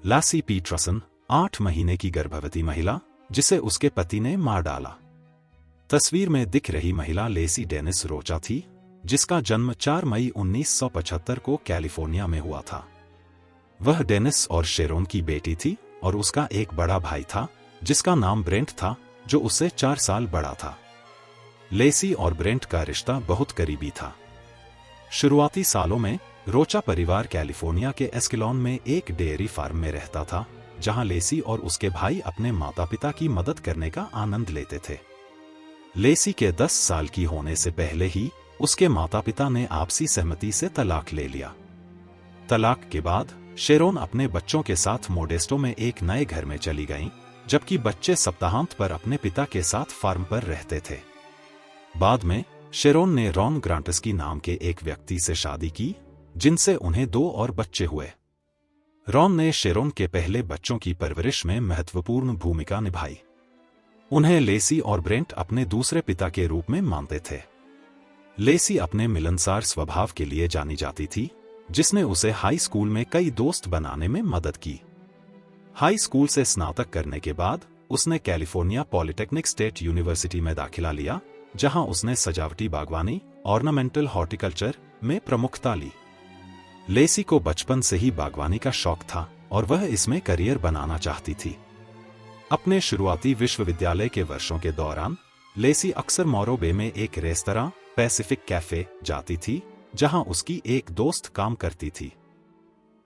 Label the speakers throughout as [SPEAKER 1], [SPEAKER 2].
[SPEAKER 1] लासी Peterson 8 महीने की गर्भवती महिला जिसे उसके पति ने मार डाला। तस्वीर में दिख रही महिला लेसी डेनिस रोचा थी, जिसका जन्म 4 मई 1975 को कैलिफोर्निया में हुआ था। वह डेनिस और शेरोन की बेटी थी और उसका एक बड़ा भाई था जिसका नाम ब्रेंट था, जो उससे 4 साल बड़ा था। लेसी और ब्रेंट का रिश्ता बहुत करीबी था। शुरुआती सालों में रोचा परिवार कैलिफोर्निया के एस्किलॉन में एक डेयरी फार्म में रहता था, जहां लेसी और उसके भाई अपने माता पिता की मदद करने का आनंद लेते थे। लेसी के 10 साल की होने से पहले ही उसके माता पिता ने आपसी सहमति से तलाक ले लिया। तलाक के बाद शेरोन अपने बच्चों के साथ मोडेस्टो में एक नए घर में चली गईं, जबकि बच्चे सप्ताहांत पर अपने पिता के साथ फार्म पर रहते थे। बाद में शेरोन ने रॉन ग्रांटस्की नाम के एक व्यक्ति से शादी की, जिनसे उन्हें 2 और बच्चे हुए। रॉन ने शेरोन के पहले बच्चों की परवरिश में महत्वपूर्ण भूमिका निभाई। उन्हें लेसी और ब्रेंट अपने दूसरे पिता के रूप में मानते थे। लेसी अपने मिलनसार स्वभाव के लिए जानी जाती थी, जिसने उसे हाई स्कूल में कई दोस्त बनाने में मदद की। हाई स्कूल से स्नातक करने के बाद उसने कैलिफोर्निया पॉलिटेक्निक स्टेट यूनिवर्सिटी में दाखिला लिया, जहां उसने सजावटी बागवानी ऑर्नामेंटल हॉर्टिकल्चर में प्रमुखता ली। लेसी को बचपन से ही बागवानी का शौक था और वह इसमें करियर बनाना चाहती थी। अपने शुरुआती विश्वविद्यालय के वर्षों के दौरान लेसी अक्सर मोरो बे में एक रेस्तरां पैसिफिक कैफे जाती थी, जहां उसकी एक दोस्त काम करती थी।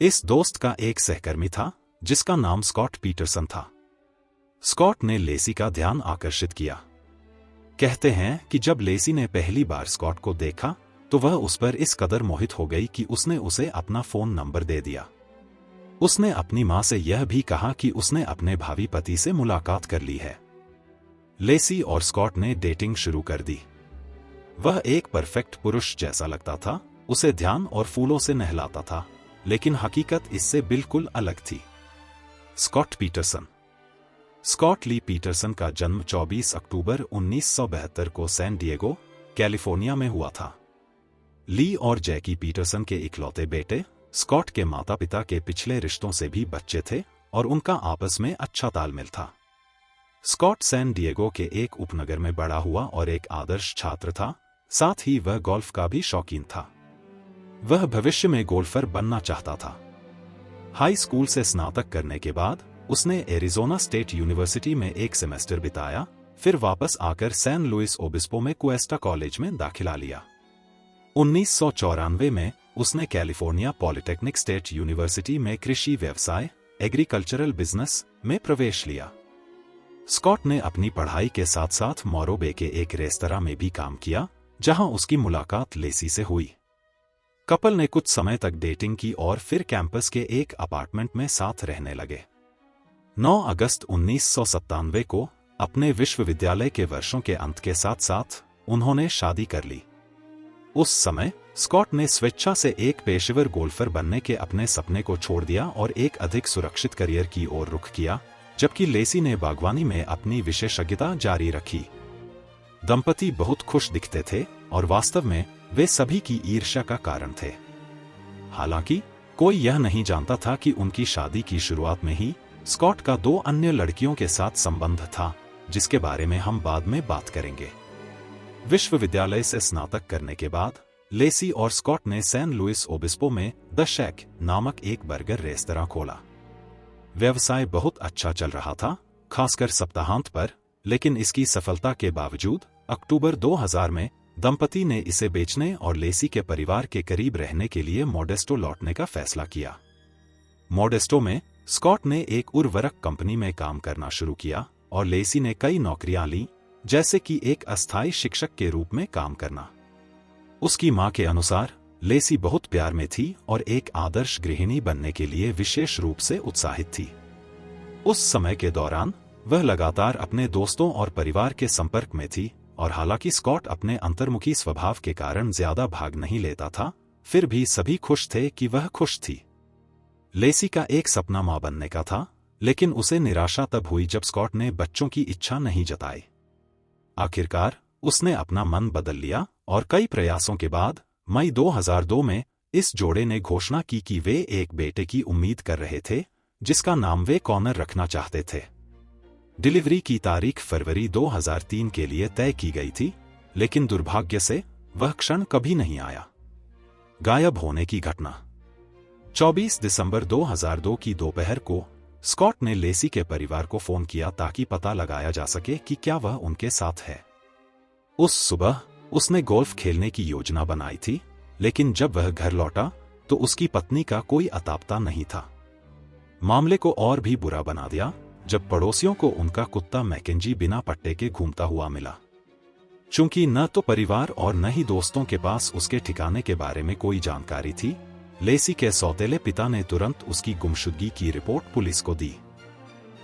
[SPEAKER 1] इस दोस्त का एक सहकर्मी था जिसका नाम स्कॉट पीटरसन था। स्कॉट ने लेसी का ध्यान आकर्षित किया। कहते हैं कि जब लेसी ने पहली बार स्कॉट को देखा तो वह उस पर इस कदर मोहित हो गई कि उसने उसे अपना फोन नंबर दे दिया। उसने अपनी मां से यह भी कहा कि उसने अपने भावी पति से मुलाकात कर ली है। लेसी और स्कॉट ने डेटिंग शुरू कर दी। वह एक परफेक्ट पुरुष जैसा लगता था, उसे ध्यान और फूलों से नहलाता था, लेकिन हकीकत इससे बिल्कुल अलग थी। Scott Peterson. Scott Lee Peterson का जन्म 24 अक्टूबर 1972 को सैन डिएगो, कैलिफोर्निया में हुआ था। ली और जैकी पीटरसन के इकलौते बेटे, स्कॉट के माता पिता के पिछले रिश्तों से भी बच्चे थे और उनका आपस में अच्छा तालमेल था। स्कॉट सैन डिएगो के एक उपनगर में बड़ा हुआ और एक आदर्श छात्र था, साथ ही वह गोल्फ का भी शौकीन था। वह भविष्य में गोल्फर बनना चाहता था। हाई स्कूल से स्नातक करने के बाद उसने एरिज़ोना स्टेट यूनिवर्सिटी में एक सेमेस्टर बिताया, फिर वापस आकर सैन लुइस ओबिस्पो में क्वेस्टा कॉलेज में दाखिला लिया। 1994 में उसने कैलिफोर्निया पॉलिटेक्निक स्टेट यूनिवर्सिटी में कृषि व्यवसाय एग्रीकल्चरल बिजनेस में प्रवेश लिया। स्कॉट ने अपनी पढ़ाई के साथ साथ मोरो बे के एक रेस्तरां में भी काम किया, जहां उसकी मुलाकात लेसी से हुई। कपल ने कुछ समय तक डेटिंग की और फिर कैंपस के एक अपार्टमेंट में साथ रहने लगे। 9 अगस्त 1997 को अपने विश्वविद्यालय के वर्षों के अंत के साथ साथ उन्होंने शादी कर ली। उस समय स्कॉट ने स्वेच्छा से एक पेशेवर गोल्फर बनने के अपने सपने को छोड़ दिया और एक अधिक सुरक्षित करियर की ओर रुख किया, जबकि लेसी ने बागवानी में अपनी विशेषज्ञता जारी रखी। दंपति बहुत खुश दिखते थे और वास्तव में वे सभी की ईर्ष्या का कारण थे। हालांकि कोई यह नहीं जानता था कि उनकी शादी की शुरुआत में ही स्कॉट का 2 अन्य लड़कियों के साथ संबंध था, जिसके बारे में हम बाद में बात करेंगे। विश्वविद्यालय से स्नातक करने के बाद लेसी और स्कॉट ने सैन लुइस ओबिस्पो में द शैक नामक एक बर्गर रेस्तरां खोला। व्यवसाय बहुत अच्छा चल रहा था, खासकर सप्ताहांत पर, लेकिन इसकी सफलता के बावजूद अक्टूबर 2000 में दंपति ने इसे बेचने और लेसी के परिवार के करीब रहने के लिए मोडेस्टो लौटने का फैसला किया। मोडेस्टो में स्कॉट ने एक उर्वरक कंपनी में काम करना शुरू किया और लेसी ने कई नौकरियां ली, जैसे कि एक अस्थायी शिक्षक के रूप में काम करना। उसकी मां के अनुसार लेसी बहुत प्यार में थी और एक आदर्श गृहिणी बनने के लिए विशेष रूप से उत्साहित थी। उस समय के दौरान वह लगातार अपने दोस्तों और परिवार के संपर्क में थी और हालांकि स्कॉट अपने अंतर्मुखी स्वभाव के कारण ज्यादा भाग नहीं लेता था, फिर भी सभी खुश थे कि वह खुश थी। लेसी का एक सपना मां बनने का था, लेकिन उसे निराशा तब हुई जब स्कॉट ने बच्चों की इच्छा नहीं जताई। आखिरकार उसने अपना मन बदल लिया और कई प्रयासों के बाद मई 2002 में इस जोड़े ने घोषणा की कि वे एक बेटे की उम्मीद कर रहे थे, जिसका नाम वे कॉनर रखना चाहते थे। डिलीवरी की तारीख फरवरी 2003 के लिए तय की गई थी, लेकिन दुर्भाग्य से वह क्षण कभी नहीं आया। गायब होने की घटना 24 दिसंबर 2002 की दोपहर को स्कॉट ने लेसी के परिवार को फोन किया ताकि पता लगाया जा सके कि क्या वह उनके साथ है। उस सुबह उसने गोल्फ खेलने की योजना बनाई थी, लेकिन जब वह घर लौटा तो उसकी पत्नी का कोई अतापता नहीं था। मामले को और भी बुरा बना दिया जब पड़ोसियों को उनका कुत्ता मैकेंजी बिना पट्टे के घूमता हुआ मिला। चूंकि न तो परिवार और न ही दोस्तों के पास उसके ठिकाने के बारे में कोई जानकारी थी, लेसी के सौतेले पिता ने तुरंत उसकी गुमशुदगी की रिपोर्ट पुलिस को दी।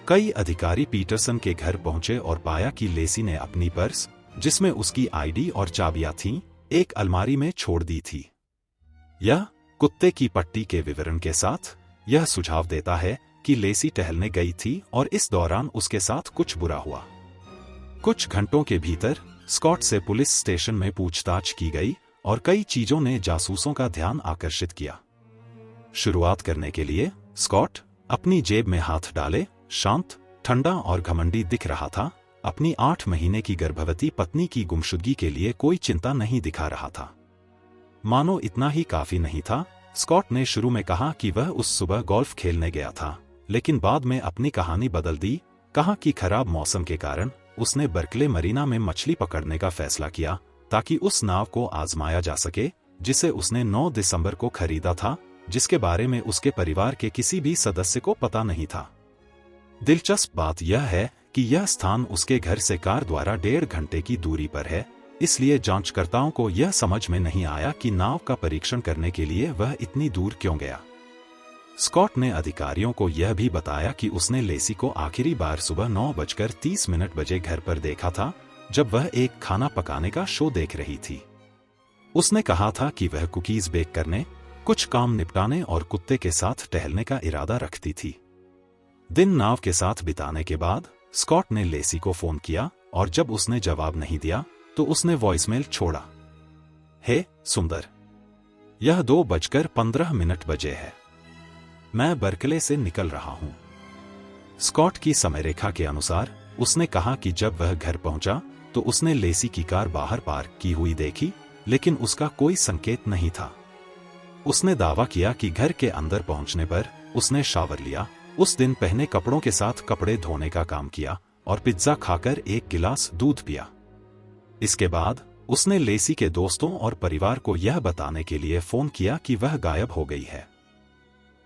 [SPEAKER 1] कई अधिकारी पीटरसन के घर पहुंचे और पाया कि लेसी ने अपनी पर्स, जिसमें उसकी आईडी और चाबियां थीं, एक अलमारी में छोड़ दी थी। यह कुत्ते की पट्टी के विवरण के साथ यह सुझाव देता है कि लेसी टहलने गई थी और इस दौरान उसके साथ कुछ बुरा हुआ। कुछ घंटों के भीतर स्कॉट से पुलिस स्टेशन में पूछताछ की गई और कई चीजों ने जासूसों का ध्यान आकर्षित किया। शुरुआत करने के लिए स्कॉट अपनी जेब में हाथ डाले शांत, ठंडा और घमंडी दिख रहा था। अपनी 8 महीने की गर्भवती पत्नी की गुमशुदगी के लिए कोई चिंता नहीं दिखा रहा था। मानो इतना ही काफी नहीं था, स्कॉट ने शुरू में कहा कि वह उस सुबह गोल्फ खेलने गया था, लेकिन बाद में अपनी कहानी बदल दी। कहा कि खराब मौसम के कारण उसने बर्कले मरीना में मछली पकड़ने का फैसला किया ताकि उस नाव को आजमाया जा सके जिसे उसने 9 दिसंबर को खरीदा था, जिसके बारे में उसके परिवार के किसी भी सदस्य को पता नहीं था। दिलचस्प बात यह है कि यह स्थान उसके घर से कार द्वारा 1.5 घंटे की दूरी पर है, इसलिए जांचकर्ताओं को यह समझ में नहीं आया कि नाव का परीक्षण करने के लिए वह इतनी दूर क्यों गया। स्कॉट ने अधिकारियों को यह भी बताया कि उसने लेसी को आखिरी बार सुबह 9:30 बजे घर पर देखा था, जब वह एक खाना पकाने का शो देख रही थी। उसने कहा था कि वह कुकीज बेक करने, कुछ काम निपटाने और कुत्ते के साथ टहलने का इरादा रखती थी। दिन नाव के साथ बिताने के बाद स्कॉट ने लेसी को फोन किया और जब उसने जवाब नहीं दिया तो उसने वॉइसमेल छोड़ा। हे सुंदर, यह 2:15 बजे है। मैं बर्कले से निकल रहा हूं। स्कॉट की समयरेखा के अनुसार उसने कहा कि जब वह घर पहुंचा तो उसने लेसी की कार बाहर पार्क की हुई देखी, लेकिन उसका कोई संकेत नहीं था। उसने दावा किया कि घर के अंदर पहुंचने पर उसने शावर लिया, उस दिन पहने कपड़ों के साथ कपड़े धोने का काम किया और पिज्जा खाकर एक गिलास दूध पिया। इसके बाद उसने लेसी के दोस्तों और परिवार को यह बताने के लिए फोन किया कि वह गायब हो गई है।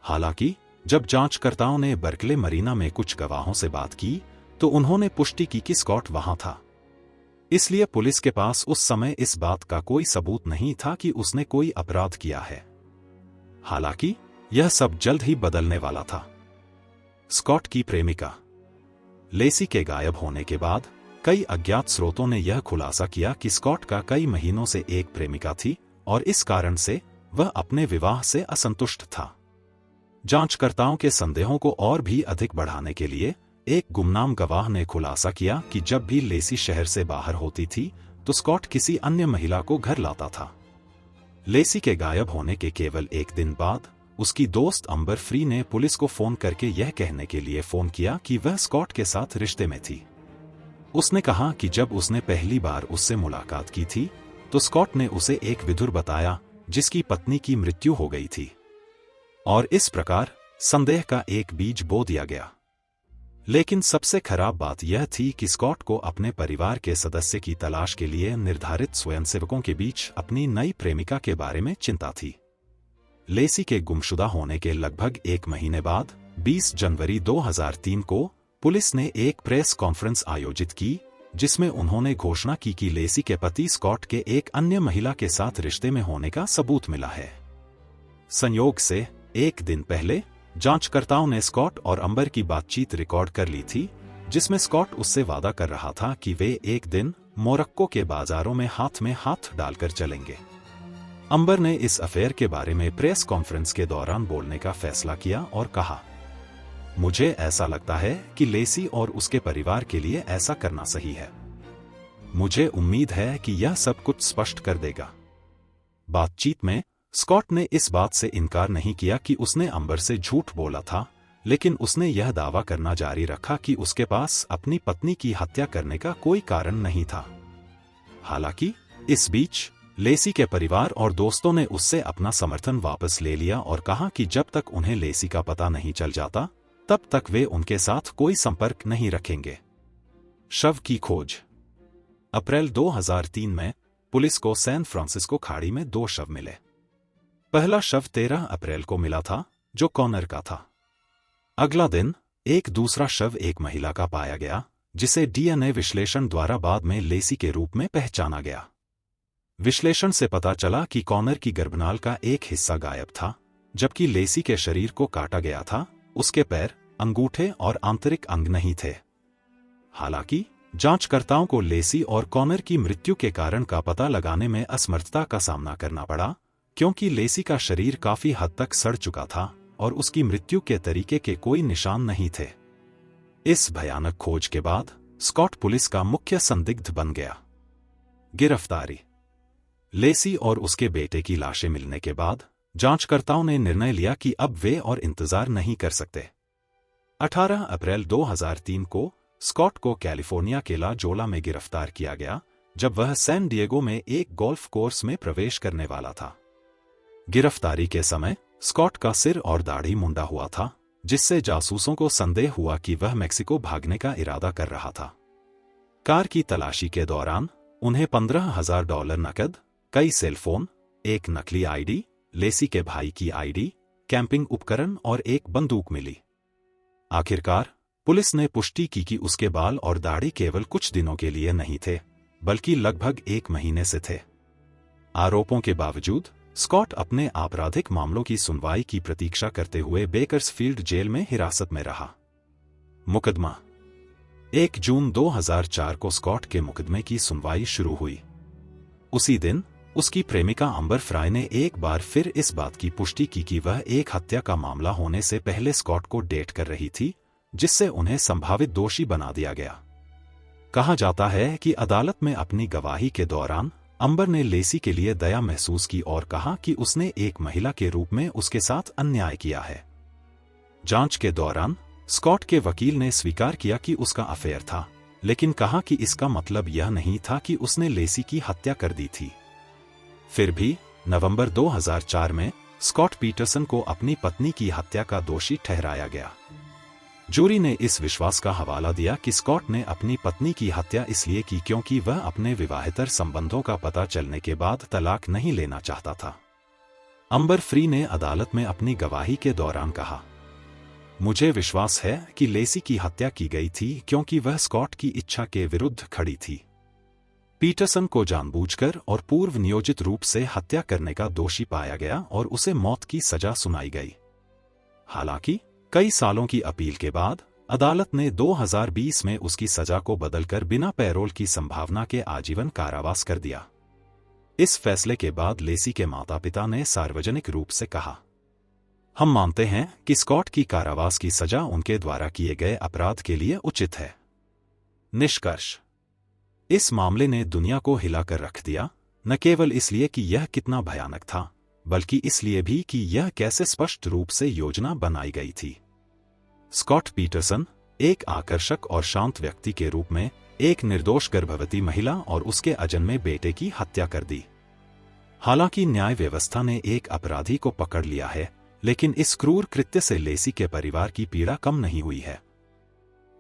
[SPEAKER 1] हालांकि जब जांचकर्ताओं ने बर्कले मरीना में कुछ गवाहों से बात की तो उन्होंने पुष्टि की कि स्कॉट वहां था। इसलिए पुलिस के पास उस समय इस बात का कोई सबूत नहीं था कि उसने कोई अपराध किया है। हालांकि यह सब जल्द ही बदलने वाला था। स्कॉट की प्रेमिका लेसी के गायब होने के बाद कई अज्ञात स्रोतों ने यह खुलासा किया कि स्कॉट का कई महीनों से एक प्रेमिका थी और इस कारण से वह अपने विवाह से असंतुष्ट था। जांचकर्ताओं के संदेहों को और भी अधिक बढ़ाने के लिए एक गुमनाम गवाह ने खुलासा किया कि जब भी लेसी शहर से बाहर होती थी तो स्कॉट किसी अन्य महिला को घर लाता था। लेसी के गायब होने के केवल एक दिन बाद उसकी दोस्त अंबर फ्री ने पुलिस को फोन करके यह कहने के लिए फोन किया कि वह स्कॉट के साथ रिश्ते में थी। उसने कहा कि जब उसने पहली बार उससे मुलाकात की थी तो स्कॉट ने उसे एक विधुर बताया जिसकी पत्नी की मृत्यु हो गई थी, और इस प्रकार संदेह का एक बीज बो दिया गया। लेकिन सबसे खराब बात यह थी कि स्कॉट को अपने परिवार के सदस्य की तलाश के लिए निर्धारित स्वयंसेवकों के बीच अपनी नई प्रेमिका के बारे में चिंता थी। लेसी के गुमशुदा होने के लगभग 1 महीने बाद 20 जनवरी 2003 को पुलिस ने एक प्रेस कॉन्फ्रेंस आयोजित की जिसमें उन्होंने घोषणा की कि लेसी के पति स्कॉट के एक अन्य महिला के साथ रिश्ते में होने का सबूत मिला है। संयोग से एक दिन पहले जांचकर्ताओं ने स्कॉट और अंबर की बातचीत रिकॉर्ड कर ली थी, जिसमें स्कॉट उससे वादा कर रहा था कि वे एक दिन मोरक्को के बाजारों में हाथ डालकर चलेंगे। अंबर ने इस अफेयर के बारे में प्रेस कॉन्फ्रेंस के दौरान बोलने का फैसला किया और कहा, मुझे ऐसा लगता है कि लेसी और उसके परिवार के लिए ऐसा करना सही है। मुझे उम्मीद है कि यह सब कुछ स्पष्ट कर देगा। बातचीत में स्कॉट ने इस बात से इनकार नहीं किया कि उसने अंबर से झूठ बोला था, लेकिन उसने यह दावा करना जारी रखा कि उसके पास अपनी पत्नी की हत्या करने का कोई कारण नहीं था। हालांकि इस बीच लेसी के परिवार और दोस्तों ने उससे अपना समर्थन वापस ले लिया और कहा कि जब तक उन्हें लेसी का पता नहीं चल जाता तब तक वे उनके साथ कोई संपर्क नहीं रखेंगे। शव की खोज। अप्रैल 2003 में पुलिस को सैन फ्रांसिस्को खाड़ी में 2 शव मिले। पहला शव 13 अप्रैल को मिला था, जो कॉनर का था। अगला दिन एक दूसरा शव एक महिला का पाया गया, जिसे डीएनए विश्लेषण द्वारा बाद में लेसी के रूप में पहचाना गया। विश्लेषण से पता चला कि कॉनर की गर्भनाल का एक हिस्सा गायब था, जबकि लेसी के शरीर को काटा गया था। उसके पैर, अंगूठे और आंतरिक अंग नहीं थे। हालांकि जांचकर्ताओं को लेसी और कॉनर की मृत्यु के कारण का पता लगाने में असमर्थता का सामना करना पड़ा, क्योंकि लेसी का शरीर काफी हद तक सड़ चुका था और उसकी मृत्यु के तरीके के कोई निशान नहीं थे। इस भयानक खोज के बाद स्कॉट पुलिस का मुख्य संदिग्ध बन गया। गिरफ्तारी। लेसी और उसके बेटे की लाशें मिलने के बाद जांचकर्ताओं ने निर्णय लिया कि अब वे और इंतजार नहीं कर सकते। 18 अप्रैल 2003 को स्कॉट को कैलिफोर्निया के ला जोला में गिरफ्तार किया गया, जब वह सैन डिएगो में एक गोल्फ कोर्स में प्रवेश करने वाला था। गिरफ्तारी के समय स्कॉट का सिर और दाढ़ी मुंडा हुआ था, जिससे जासूसों को संदेह हुआ कि वह मेक्सिको भागने का इरादा कर रहा था। कार की तलाशी के दौरान उन्हें $15,000 नकद, कई सेलफोन, एक नकली आईडी, लेसी के भाई की आईडी, कैंपिंग उपकरण और एक बंदूक मिली। आखिरकार पुलिस ने पुष्टि की कि उसके बाल और दाढ़ी केवल कुछ दिनों के लिए नहीं थे, बल्कि लगभग 1 महीने से थे। आरोपों के बावजूद स्कॉट अपने आपराधिक मामलों की सुनवाई की प्रतीक्षा करते हुए बेकर्सफील्ड जेल में हिरासत में रहा। मुकदमा। 1 जून 2004 को स्कॉट के मुकदमे की सुनवाई शुरू हुई। उसी दिन उसकी प्रेमिका अम्बर फ्राई ने एक बार फिर इस बात की पुष्टि की कि वह एक हत्या का मामला होने से पहले स्कॉट को डेट कर रही थी, जिससे उन्हें संभावित दोषी बना दिया गया। कहा जाता है कि अदालत में अपनी गवाही के दौरान अम्बर ने लेसी के लिए दया महसूस की और कहा कि उसने एक महिला के रूप में उसके साथ अन्याय किया है। जांच के दौरान स्कॉट के वकील ने स्वीकार किया कि उसका अफेयर था, लेकिन कहा कि इसका मतलब यह नहीं था कि उसने लेसी की हत्या कर दी थी। फिर भी नवंबर 2004 में स्कॉट पीटरसन को अपनी पत्नी की हत्या का दोषी ठहराया गया। जूरी ने इस विश्वास का हवाला दिया कि स्कॉट ने अपनी पत्नी की हत्या इसलिए की क्योंकि वह अपने विवाहेतर संबंधों का पता चलने के बाद तलाक नहीं लेना चाहता था। अम्बर फ्री ने अदालत में अपनी गवाही के दौरान कहा, मुझे विश्वास है कि लेसी की हत्या की गई थी क्योंकि वह स्कॉट की इच्छा के विरुद्ध खड़ी थी। पीटरसन को जानबूझकर और पूर्व नियोजित रूप से हत्या करने का दोषी पाया गया और उसे मौत की सजा सुनाई गई। हालांकि कई सालों की अपील के बाद अदालत ने 2020 में उसकी सजा को बदलकर बिना पैरोल की संभावना के आजीवन कारावास कर दिया। इस फैसले के बाद लेसी के माता-पिता ने सार्वजनिक रूप से कहा, हम मानते हैं कि स्कॉट की कारावास की सजा उनके द्वारा किए गए अपराध के लिए उचित है। निष्कर्ष। इस मामले ने दुनिया को हिलाकर रख दिया, न केवल इसलिए कि यह कितना भयानक था, बल्कि इसलिए भी कि यह कैसे स्पष्ट रूप से योजना बनाई गई थी। स्कॉट पीटरसन एक आकर्षक और शांत व्यक्ति के रूप में एक निर्दोष गर्भवती महिला और उसके अजन्मे बेटे की हत्या कर दी। हालांकि न्याय व्यवस्था ने एक अपराधी को पकड़ लिया है, लेकिन इस क्रूर कृत्य से लेसी के परिवार की पीड़ा कम नहीं हुई है।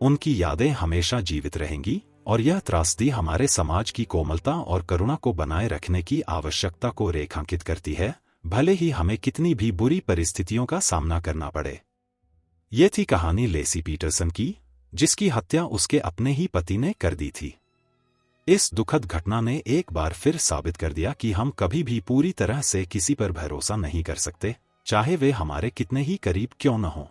[SPEAKER 1] उनकी यादें हमेशा जीवित रहेंगी और यह त्रासदी हमारे समाज की कोमलता और करुणा को बनाए रखने की आवश्यकता को रेखांकित करती है, भले ही हमें कितनी भी बुरी परिस्थितियों का सामना करना पड़े। ये थी कहानी लेसी पीटरसन की, जिसकी हत्या उसके अपने ही पति ने कर दी थी। इस दुखद घटना ने एक बार फिर साबित कर दिया कि हम कभी भी पूरी तरह से किसी पर भरोसा नहीं कर सकते, चाहे वे हमारे कितने ही करीब क्यों न हों।